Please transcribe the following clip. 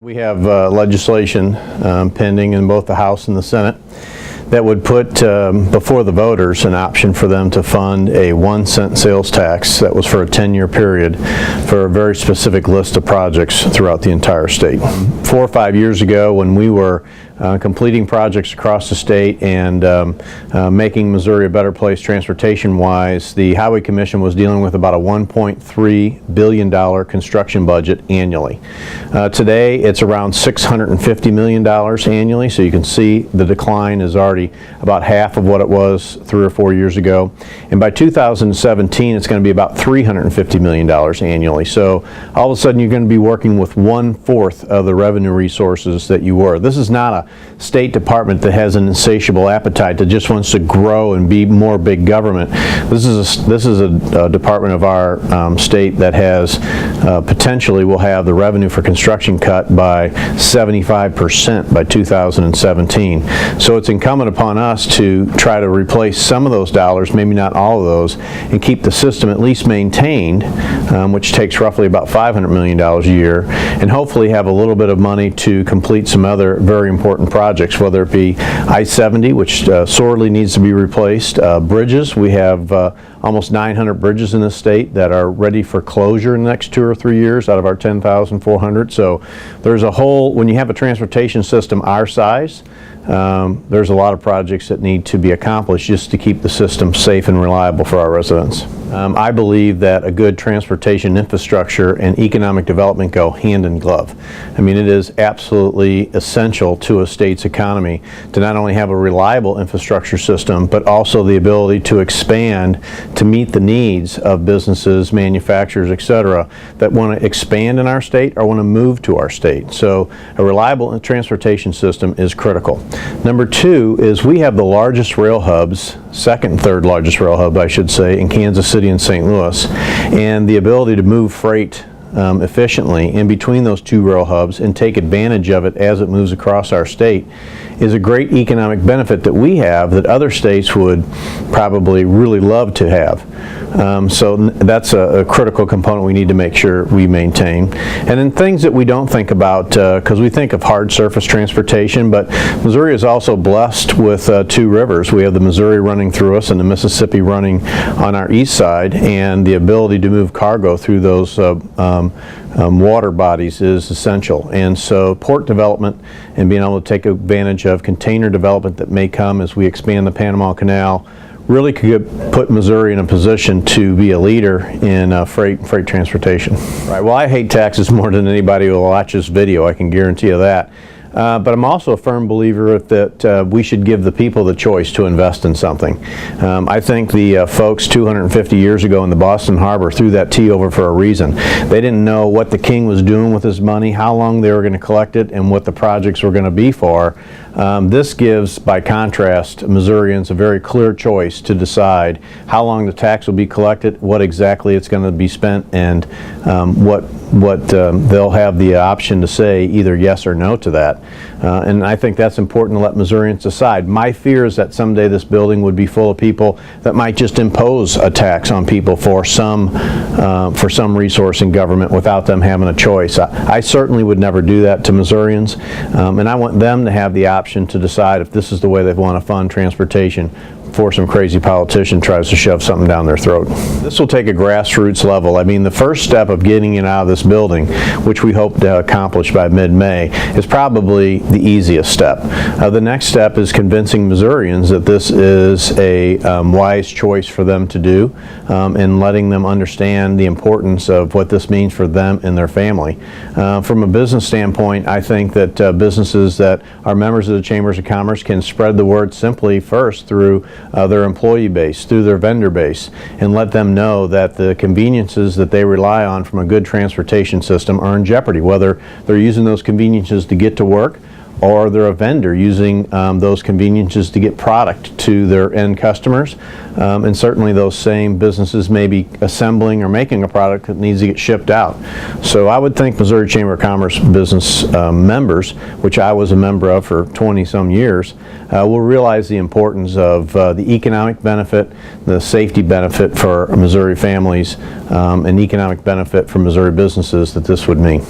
We have legislation pending in both the House and the Senate that would put before the voters an option for them to fund a 1-cent sales tax that was for a 10-year period for a very specific list of projects throughout the entire state. 4 or 5 years ago, when we were completing projects across the state and making Missouri a better place transportation-wise, the Highway Commission was dealing with about a $1.3 billion construction budget annually. Today, it's around $650 million annually, so you can see the decline is already about half of what it was 3 or 4 years ago. And by 2017, it's going to be about $350 million annually. So all of a sudden, you're going to be working with 1/4 of the revenue resources that you were. This is not a State Department that has an insatiable appetite that just wants to grow and be more big government. This is a department of our state that has potentially will have the revenue for construction cut by 75% by 2017. So it's incumbent upon us to try to replace some of those dollars, maybe not all of those, and keep the system at least maintained, which takes roughly about $500 million a year, and hopefully have a little bit of money to complete some other very important projects, whether it be I-70, which sorely needs to be replaced, bridges. We have almost 900 bridges in the state that are ready for closure in the next 2 or 3 years out of our 10,400. So there's a whole, when you have a transportation system our size, there's a lot of projects that need to be accomplished just to keep the system safe and reliable for our residents. I believe that a good transportation infrastructure and economic development go hand in glove. I mean, it is absolutely essential to a state's economy to not only have a reliable infrastructure system, but also the ability to expand to meet the needs of businesses, manufacturers, etc., that want to expand in our state or want to move to our state. So a reliable transportation system is critical. Number 2 is we have the largest rail hubs, second and third largest rail hub, I should say, in Kansas City and St. Louis, and the ability to move freight efficiently in between those 2 rail hubs and take advantage of it as it moves across our state is a great economic benefit that we have that other states would probably really love to have. So that's a critical component we need to make sure we maintain. And then things that we don't think about, because we think of hard surface transportation, but Missouri is also blessed with 2 rivers. We have the Missouri running through us and the Mississippi running on our east side, and the ability to move cargo through those water bodies is essential. And so port development and being able to take advantage of container development that may come as we expand the Panama Canal really could put Missouri in a position to be a leader in freight transportation. Right. Well, I hate taxes more than anybody who will watch this video, I can guarantee you that. But I'm also a firm believer that we should give the people the choice to invest in something. I think the folks 250 years ago in the Boston Harbor threw that tea over for a reason. They didn't know what the king was doing with his money, how long they were going to collect it, and what the projects were going to be for. This gives, by contrast, Missourians a very clear choice to decide how long the tax will be collected, what exactly it's going to be spent, and what they'll have the option to say either yes or no to that. And I think that's important to let Missourians decide. My fear is that someday this building would be full of people that might just impose a tax on people for some resource in government without them having a choice. I certainly would never do that to Missourians, and I want them to have the option to decide if this is the way they want to fund transportation before some crazy politician tries to shove something down their throat. This will take a grassroots level. I mean, the first step of getting it out of this building, which we hope to accomplish by mid-May, is probably the easiest step. The next step is convincing Missourians that this is a wise choice for them to do, and letting them understand the importance of what this means for them and their family. From a business standpoint, I think that businesses that are members of the Chambers of Commerce can spread the word simply first through their employee base, through their vendor base, and let them know that the conveniences that they rely on from a good transportation system are in jeopardy, whether they're using those conveniences to get to work or they're a vendor using those conveniences to get product to their end customers. And certainly those same businesses may be assembling or making a product that needs to get shipped out. So I would think Missouri Chamber of Commerce business members, which I was a member of for 20-some years, will realize the importance of the economic benefit, the safety benefit for Missouri families, and economic benefit for Missouri businesses that this would mean.